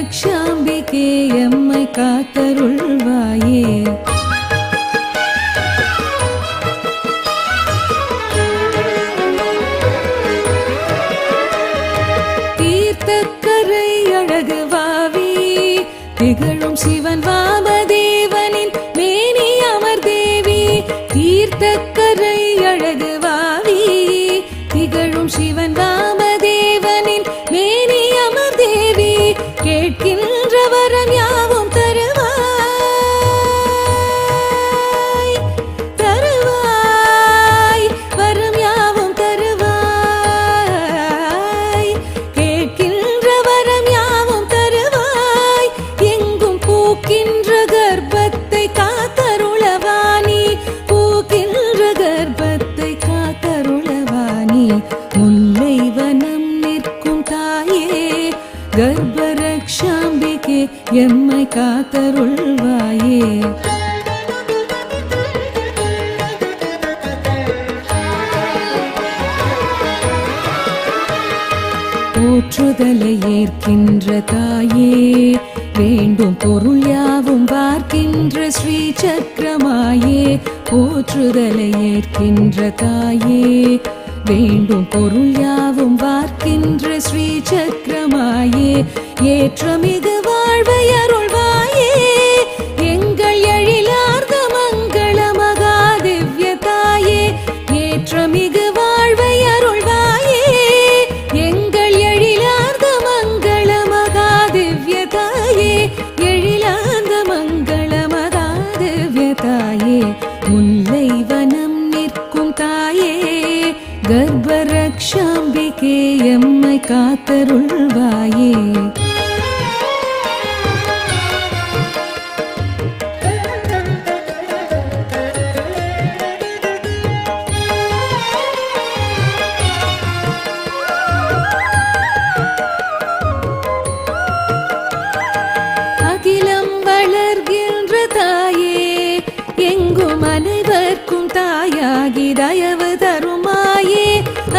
கர்ப்பரக்ஷாம்பிகே எம்மை காத்தருள்வாயே. தீர்த்தக்கரை அழகு வாவி திகழும் சிவன் வாமதேவனின் மேனி அமர் தேவி. தீர்த்தக்கரை அழகு வாவி திகழும் சிவன் வாமதேவனின் மேனி அமர் தேவி. கேட்கின்ற வரம் யாவும் தருவாய் தருவாய், வரம் யாவும் தருவாய். கேட்கின்ற வரம் யாவும் தருவாய். எங்கும் பூக்கின்ற கர்ப்பத்தை காத்தருளவாணி, பூக்கின்ற கர்ப்பத்தை காத்தருளவாணி. முல்லை வனம் நிற்கும் தாயே கர்ப்பரக்ஷாம்பிகே எம்மை காத்தருள்வாயே. போற்றுதலை ஏற்கின்ற தாயே வேண்டும் பொருள் யாவும் பார்க்கின்ற ஸ்ரீ சக்கரமாயே. போற்றுதலை ஏற்கின்ற தாயே வேண்டும் பொருள் யாவும் பார்க்கின்ற ஸ்ரீ சக்கரமாயே. ஏற்றமிகு வாழ்வை அருள்வாயே எங்கள் எழிலார்ந்த மங்கள மகாதிவ்ய தாயே. ஏற்றமிகு வாழ்வை அருள்வாயே எங்கள் எழிலார்ந்த மங்கள மகாதிவ்ய தாயே. எழிலார்ந்த மங்கள மகாதிவ்ய தாயே. முல்லை வனம் நிற்கும் தாயே கர்ப்பரக்ஷாம்பிகே எம்மை காத்தருள்வாயே. அகிலம் வளர்கின்ற தாயே எங்கும் அனைவர்க்கும் தாயாகி தயவு தருமாயே.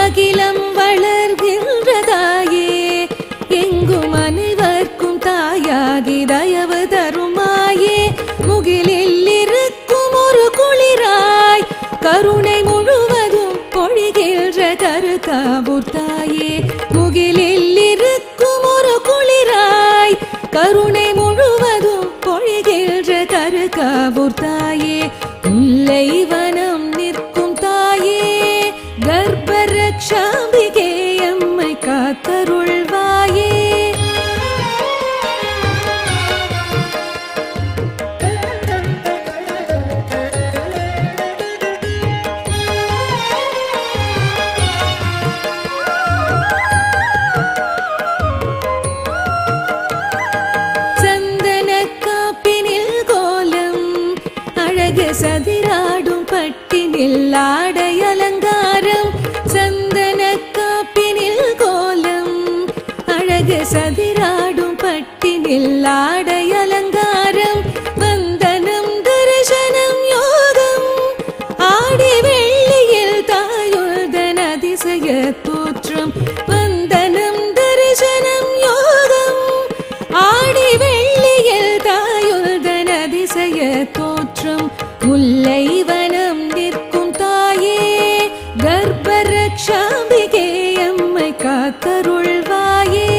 அகிலம் வளர்கின்ற தாயே எங்கும் அனைவர்க்கும் தாயாகி தயவு தருமாயே. முகிலில் இருக்கும் ஒரு குளிராய் கருணை முழுவதும் பொழிகின்ற கருக்காவூர் தாயே. முகிலில் இருக்கும் ஒரு குளிராய் கருணை முழுவதும் பொழிகின்ற கருக்காவூர் தாயே. முல்லை வனம் நிற்கும் தாயே கர்ப்பரக்ஷாம்பிகே எம்மை காத்தருள்வாயே. சந்தன காப்பினில் கோலம் அழகு சதிராடும் பட்டினில் ஆடை அலங்காரம். சந்தன காப்பினில் கோலம் அழகு சதிராடும் பட்டினில் ஆடை அலங்காரம். வந்தனம் தரிசனம் யோகம் ஆடி வெள்ளியில் தாயுதன் அதிசய தோற்றம். வந்தனம் தரிசனம் யோகம் ஆடி வெள்ளியில் தாயுதன் அதிசய தோற்றம். முல்லை வனம் நிற்கும் தாயே கர்ப்பரக்ஷாம்பிகே எம்மை காத்தருள்வாயே.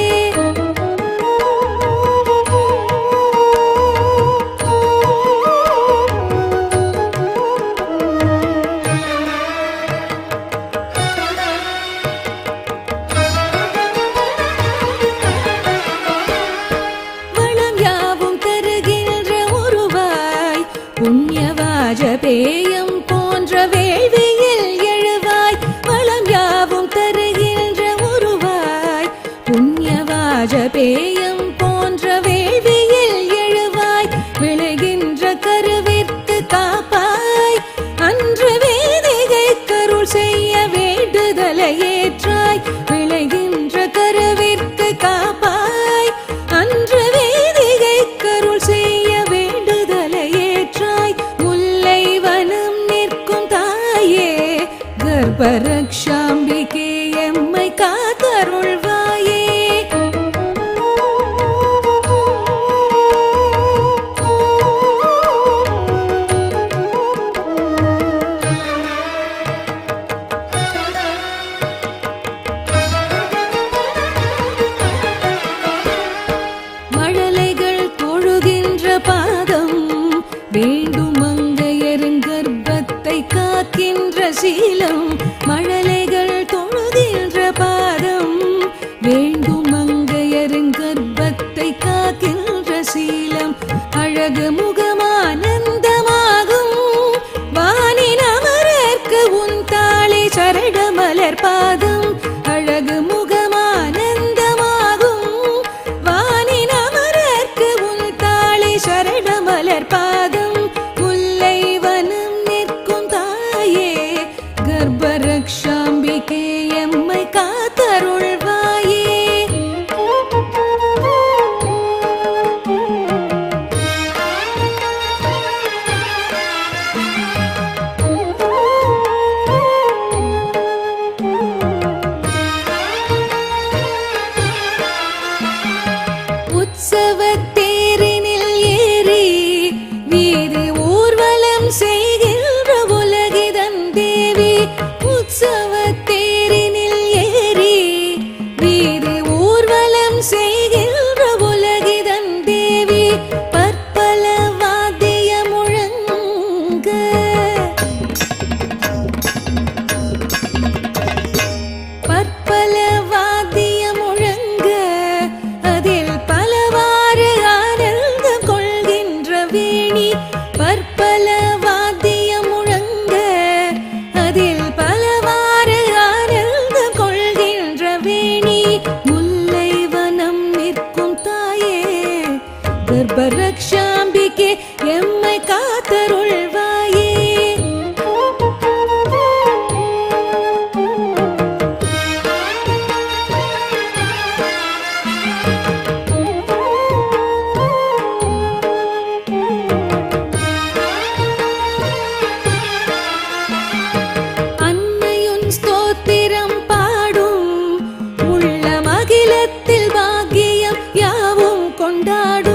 வளம் யாவும் தருகின்ற உருவாய் புண்ணியவாஜபேயம் போன்ற வேள்வியில் எழுவாய். வளம் யாவும் தருகின்ற உருவாய் புண்ணியவாஜபேயம் போன்ற வேள்வியில் எழுவாய். விளைகின்ற கருவிற்கு காப்பாய் அன்று வேதிகை கருள் செய்ய வேண்டுதலை ஏற்றாய். விளைகின்ற கருவிற்கு காப்பாய் அன்று வேதிகை கருள் செய்ய வேண்டுதலை ஏற்றாய். முல்லை வனம் சீலம் மழலைகள் தொழுகின்ற பாதம் வேண்டும் மங்கையரின் கர்ப்பத்தை காக்கின்ற சீலம் அழகு முகமானந்தமாகும் வானின் அமரர்க்கு உன் தாளி சரட மலர் பாதம் அழகு முகமானந்தமாகும் வானின் அமரர்க்கு உன் தாளி சரட மலர் பாதம் முல்லை வனம் நிற்கும் தாயே கர்ப்பரக்ஷாம்பிகே எம்மை காத்தருள்வாயே உற்சவத்தேரினில் ஏறி வீதி ஊர்வலம் செய்கின்ற உலகிதன் தேவி உற்சவத்தேரினில் ஏறி வீதி ஊர்வலம் செய்கின்ற உலகிதன் தேவி பற்பல வாத்திய முழங்க பற்பல வாத்திய முழங்க அதில் பலவாறு ஆனந்தம் கொள்கின்ற வேணி பற்பல வாத்திய முழங்க அதில் பலவாறு ஆனந்தம் கொள்கின்ற வேணி முல்லை வனம் நிற்கும் தாயே கர்ப்பரக்ஷாம்பிகே எம்மை காத்தருள்வாயே அன்னையுன் ஸ்தோத்திரம் பாடும் உள்ள மகிழத்தில் பாக்கியம் யாவும் கொண்டாடும்